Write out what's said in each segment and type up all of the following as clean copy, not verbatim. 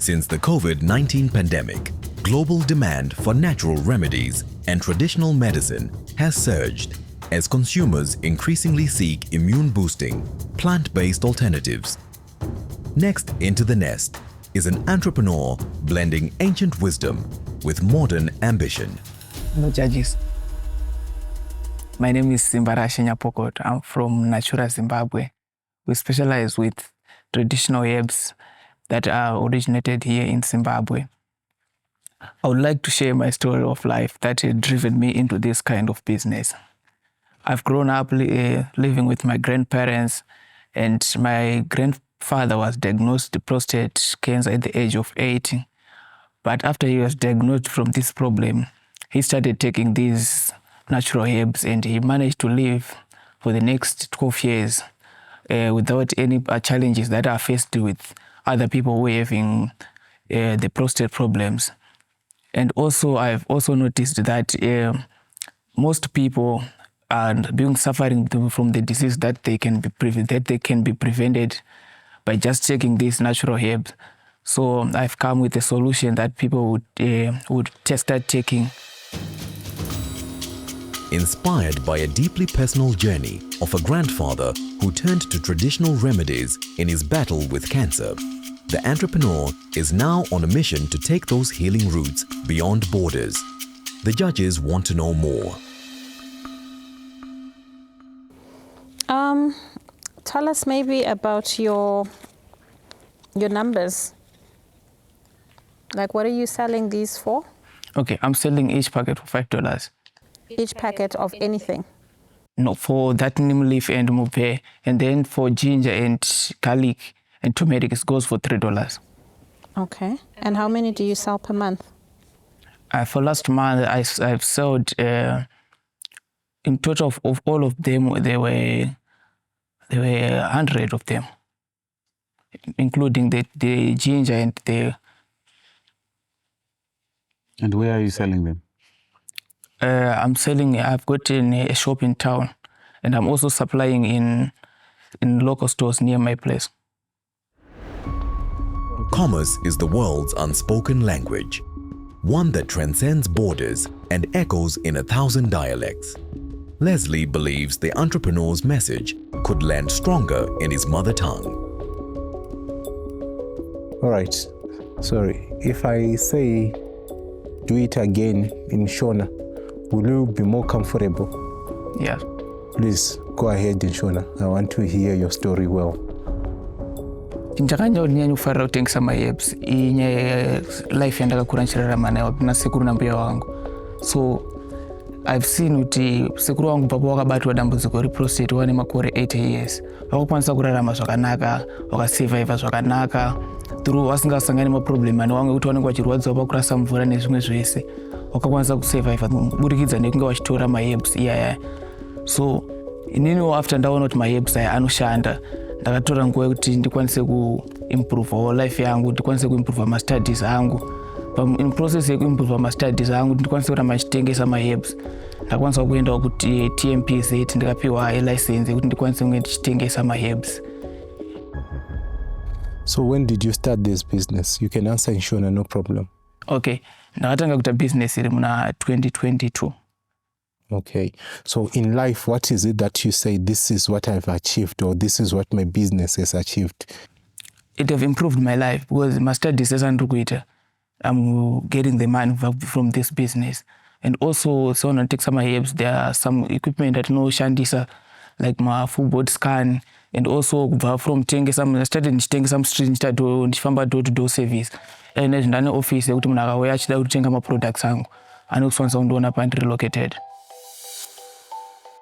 Since the COVID-19 pandemic, global demand for natural remedies and traditional medicine has surged as consumers increasingly seek immune-boosting, plant-based alternatives. Next into the nest is an entrepreneur blending ancient wisdom with modern ambition. Hello, judges. My name is Simbarashi Nyapokot. I'm from Natura, Zimbabwe. We specialize with traditional herbs that are originated here in Zimbabwe. I would like to share my story of life that had driven me into this kind of business. I've grown up living with my grandparents, and my grandfather was diagnosed with prostate cancer at the age of 80. But after he was diagnosed from this problem, he started taking these natural herbs, and he managed to live for the next 12 years without any challenges that are faced with other people who are having the prostate problems. And also, I've also noticed that most people are suffering from the disease that they can be prevented by just taking these natural herbs. So I've come with a solution that people would start taking. Inspired by a deeply personal journey of a grandfather who turned to traditional remedies in his battle with cancer, the entrepreneur is now on a mission to take those healing roots beyond borders. The judges want to know more. Tell us maybe about your numbers. Like, what are you selling these for? Okay, I'm selling each packet for $5. Each packet of anything? No, for that neem leaf and mupe, and then for ginger and garlic and turmeric, it goes for $3. Okay. And how many do you sell per month? For last month, I've sold in total of all of them, there were 100 of them, including the ginger and the. And where are you selling them? I've got a shop in town, and I'm also supplying in local stores near my place. Commerce is the world's unspoken language, one that transcends borders and echoes in 1,000 dialects. Leslie believes the entrepreneur's message could land stronger in his mother tongue. All right, sorry. If I say do it again in Shona, will you be more comfortable? Yeah. Please go ahead in Shona. I want to hear your story well. Ndakanya unyanya kufarira kutengesa maherbs inyaya life yandakakura nchirarama nayo na sekuru na mbuya wangu. So I've seen kuti sekuru wangu baba wakabatwa dambudziko reprostate wane makore 80 years. Wakakwanisa kurarama zvakanaka, wakasurvive zvakanaka. Through wasingasangani maproblem ani wangu kuti wanenge wachirwadziwa pakurasa mvura nezvimwe zvese. Wakakwanisa kusurvive burikidza nekunge wachitora maherbs iyaya. So inini after ndaona kuti maherbs aya anoshanda, ndakatora nguva yekuti ndikwanise kuimprove life yangu, ndikwanise kuimprove mastudies angu. In process yekuimprove mastudies angu, ndikwanise kuramba ndichitengesa maherbs. Ndakwanisa kuenda kuti TMPZ ndikapiwa license yekuti ndikwanise kunge ndichitengesa maherbs. So when did you start this business? You can answer in Shona, no problem. Okay, ndakatanga kuita business iri muna 2022. Okay, so in life, what is it that you say, this is what I've achieved, or this is what my business has achieved? It have improved my life because my studies as I'm getting the money from this business. And also, so when I take some herbs, there are some equipment that no shandisa, like my full body scan, and also from I started taking some street ndifamba door-to-door service. And then in office, I went to change my products and also relocated.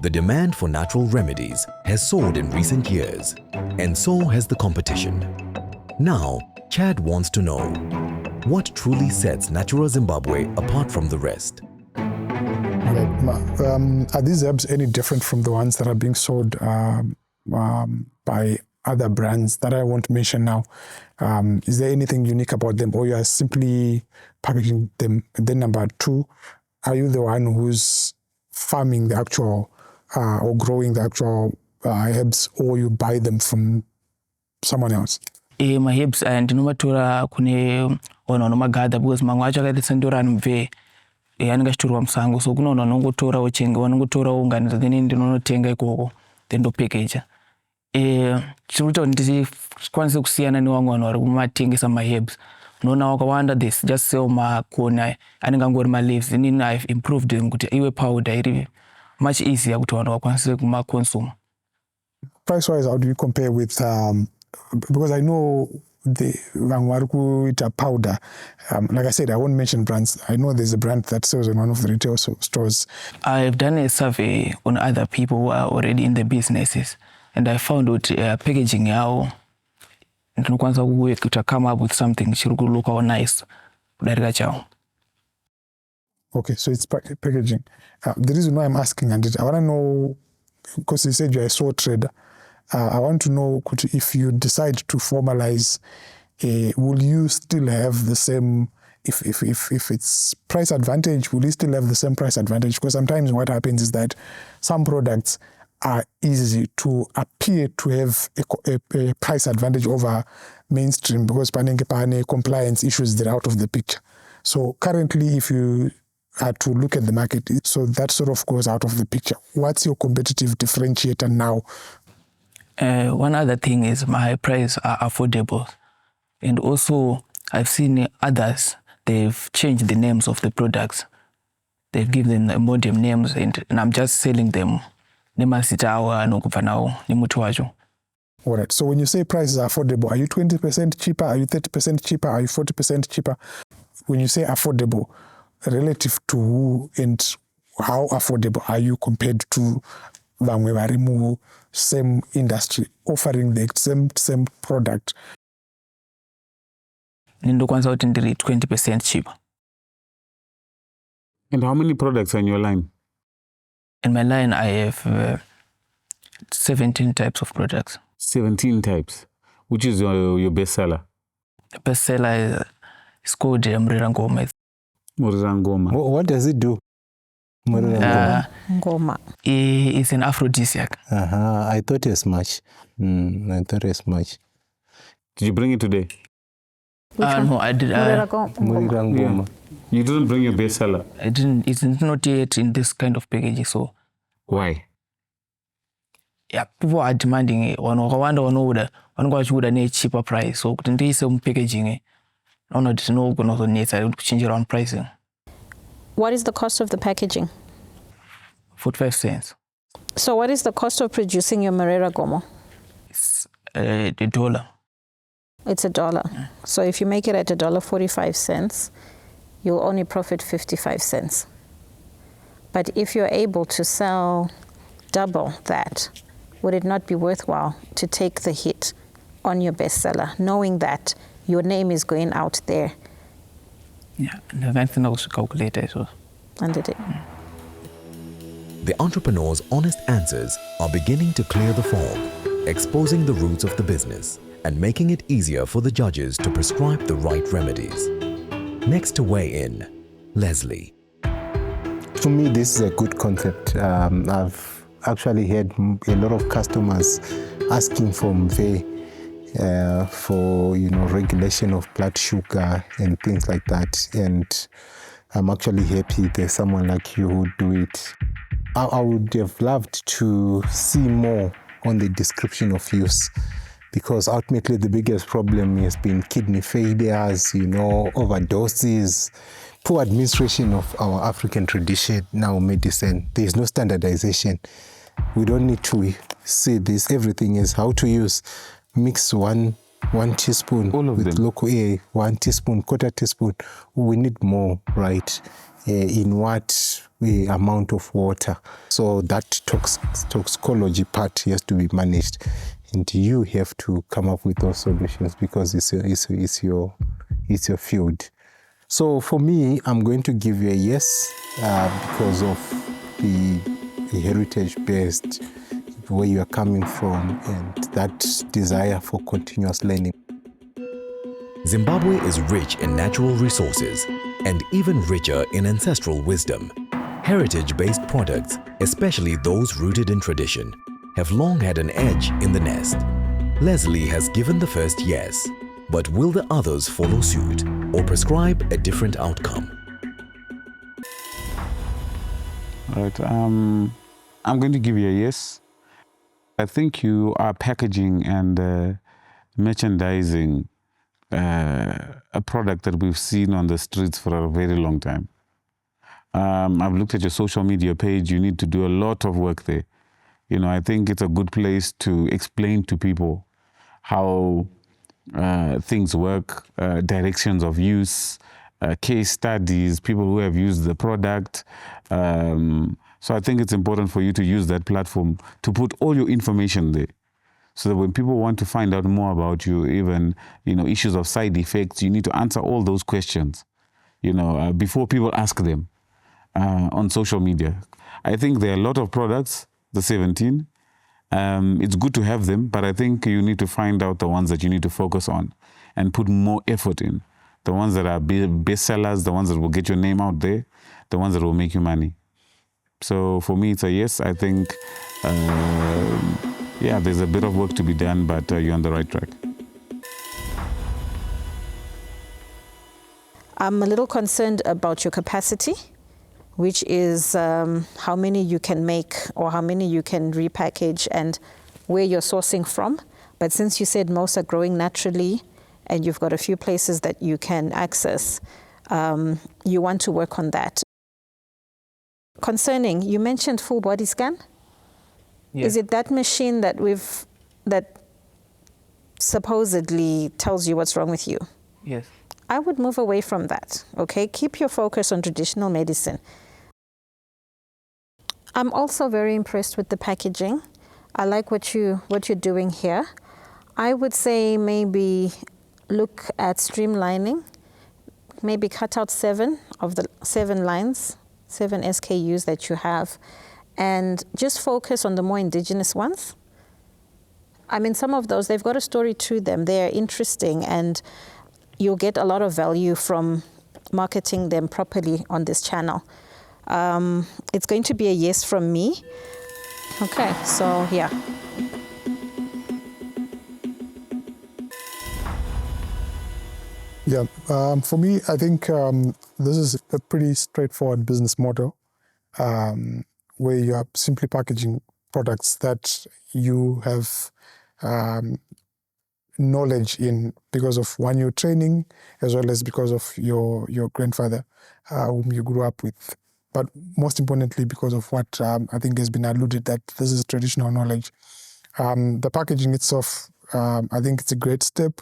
The demand for natural remedies has soared in recent years, and so has the competition. Now, Chad wants to know, what truly sets Natura Zimbabwe apart from the rest? Are these herbs any different from the ones that are being sold by other brands that I won't mention now? Is there anything unique about them, or you are simply packaging them? And then number two, are you the one who's farming the actual or growing the actual herbs, or you buy them from someone else? maherbs ndinomatora kune vanhu vanomagadha because mamwe acho akaita sendora anobve anenge achitorwa musango, so kune vanhu vanongotora vanongotora vounganidza then ndinonotenga ikoko then ndopackage. Chirikuita kuti ndichikwanise kusiyana nevamwe vanhu vari kumatengesa maherbs, unoona wakawanda this just sell makona anenge angori maleaves, then I've improved them kuti iwe powder iri much easier kuti vanhu vakwanise kumaconsume. Price wise, how do you compare with because I know the vamwe vari kuita powder, like I said, I won't mention brands. I know there's a brand that sells in one of the retail stores. I've done a survey on other people who are already in the businesses, and I found out packaging yao ndinokwanisa to come up with something chiri kulook nice kudarika chao. Okay, so it's packaging. The reason why I'm asking, and I want to know, because you said you're a sole trader, I want to know if you decide to formalize, will you still have the same, if it's price advantage, will you still have the same price advantage? Because sometimes what happens is that some products are easy to appear to have a price advantage over mainstream because pane compliance issues that are out of the picture. So currently, if you are to look at the market, so that sort of goes out of the picture. What's your competitive differentiator now? One other thing is my prices are affordable. And also, I've seen others, they've changed the names of the products. They've given them modern names, and I'm just selling them. All right, so when you say prices are affordable, are you 20% cheaper? Are you 30% cheaper? Are you 40% cheaper? When you say affordable, relative to who and how affordable are you compared to vamwe vari same industry offering the same product? Ndokwanisa kuti ndiri 20% cheaper. And how many products are in your line? In my line, I have 17 types of products. 17 types. Which is your best seller? The best seller is called Ngoma. What does it do? Ngoma. It's an aphrodisiac. I thought as much. Did you bring it today? No, I did. Ngoma. You didn't bring your best seller? I didn't. It's not yet in this kind of packaging. So why? Yeah, people are demanding it. One order a cheaper price. So couldn't they some packaging? No, need to change around pricing. What is the cost of the packaging? 45 cents. So what is the cost of producing your Marera Gomo? It's $1. It's $1. So if you make it at $1.45, you'll only profit 55 cents. But if you're able to sell double that, would it not be worthwhile to take the hit on your bestseller, knowing that your name is going out there? Yeah, and then I also calculate it. And did it. The entrepreneur's honest answers are beginning to clear the fog, exposing the roots of the business and making it easier for the judges to prescribe the right remedies. Next to weigh in, Leslie. To me, this is a good concept. I've actually had a lot of customers asking for MV for regulation of blood sugar and things like that. And I'm actually happy there's someone like you who do it. I would have loved to see more on the description of use, because ultimately the biggest problem has been kidney failures, overdoses, poor administration of our African traditional medicine. There is no standardization. We don't need to see this. Everything is how to use. Mix one teaspoon with local 1 teaspoon, quarter teaspoon. We need more, right? In what amount of water? So that toxicology part has to be managed, and you have to come up with those solutions because it's your field. So for me, I'm going to give you a yes because of the heritage-based where you are coming from and that desire for continuous learning. Zimbabwe is rich in natural resources and even richer in ancestral wisdom. Heritage-based products, especially those rooted in tradition, have long had an edge in the nest. Leslie has given the first yes. But will the others follow suit or prescribe a different outcome? All right. I'm going to give you a yes. I think you are packaging and merchandising a product that we've seen on the streets for a very long time. I've looked at your social media page. You need to do a lot of work there. You know, I think it's a good place to explain to people how things work, directions of use, case studies, people who have used the product. So I think it's important for you to use that platform to put all your information there, so that when people want to find out more about you, even, you know, issues of side effects, you need to answer all those questions, you know, before people ask them on social media. I think there are a lot of products, the 17. It's good to have them, but I think you need to find out the ones that you need to focus on and put more effort in. The ones that are bestsellers, the ones that will get your name out there, the ones that will make you money. So for me, it's a yes. I think, yeah, there's a bit of work to be done, but you're on the right track. I'm a little concerned about your capacity, which is how many you can make or how many you can repackage and where you're sourcing from. But since you said most are growing naturally and you've got a few places that you can access, you want to work on that. Concerning, you mentioned full body scan. Yes. Is it that machine that that supposedly tells you what's wrong with you? Yes. I would move away from that, okay? Keep your focus on traditional medicine. I'm also very impressed with the packaging. I like what you're doing here. I would say maybe look at streamlining, maybe cut out 7 of the 7 lines, 7 SKUs that you have, and just focus on the more indigenous ones. I mean, some of those, they've got a story to them. They're interesting, and you'll get a lot of value from marketing them properly on this channel. It's going to be a yes from me. Okay, so yeah. Yeah, for me, I think this is a pretty straightforward business model where you are simply packaging products that you have knowledge in because of one, your training, as well as because of your grandfather whom you grew up with. But most importantly, because of what I think has been alluded, that this is traditional knowledge. The packaging itself, I think it's a great step.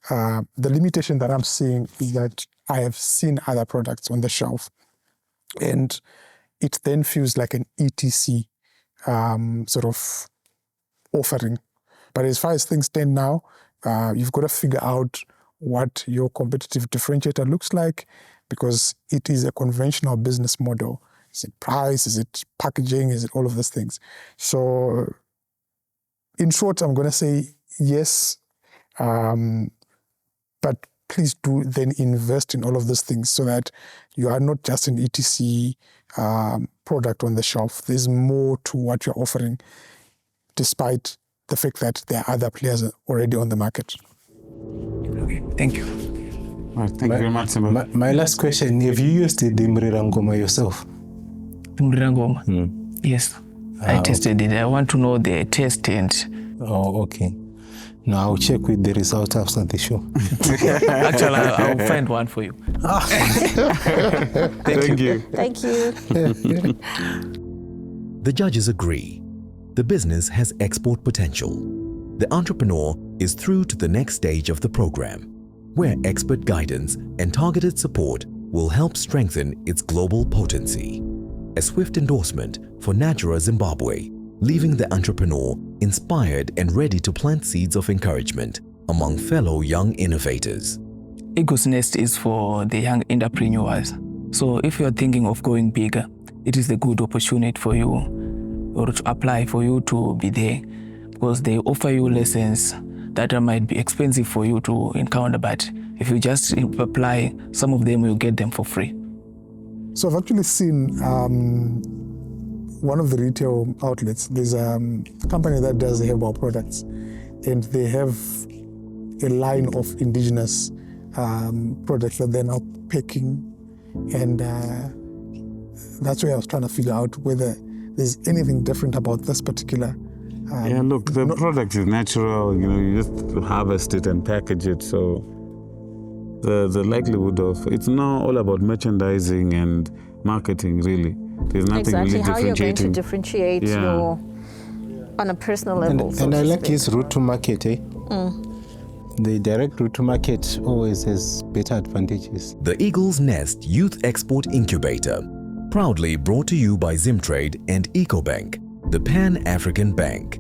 The limitation that I'm seeing is that I have seen other products on the shelf, and it then feels like an ETC sort of offering. But as far as things stand now, you've got to figure out what your competitive differentiator looks like, because it is a conventional business model. Is it price? Is it packaging? Is it all of those things? So in short, I'm going to say yes, but please do then invest in all of those things so that you are not just an ETC product on the shelf. There's more to what you're offering, despite the fact that there are other players already on the market. Okay, thank you. Well, thank you very much, Simba. My last question, have you used the Mrirangoma yourself? Mrirangoma? Yes, I tested it. I want to know the taste and... Oh, okay. No, I'll check with the results after the show. Actually, I'll find one for you. Thank you. Thank you. The judges agree. The business has export potential. The entrepreneur is through to the next stage of the program, where expert guidance and targeted support will help strengthen its global potency. A swift endorsement for Natura Zimbabwe, leaving the entrepreneur inspired and ready to plant seeds of encouragement among fellow young innovators. Eagle's Nest is for the young entrepreneurs. So if you're thinking of going bigger, it is a good opportunity for you or to apply for you to be there, because they offer you lessons that might be expensive for you to encounter, but if you just apply, some of them, you'll get them for free. So I've actually seen one of the retail outlets. There's a company that does herbal products, and they have a line of indigenous products that they're now packing, and that's where I was trying to figure out whether there's anything different about this particular. Yeah, look, the product is natural. You just harvest it and package it. So the likelihood of it's now all about merchandising and marketing. Really, there's nothing exactly really how you're going to differentiating. differentiate your on a personal level. And I like his route to market. The direct route to market always has better advantages. The Eagle's Nest Youth Export Incubator, proudly brought to you by Zimtrade and EcoBank, the Pan-African Bank.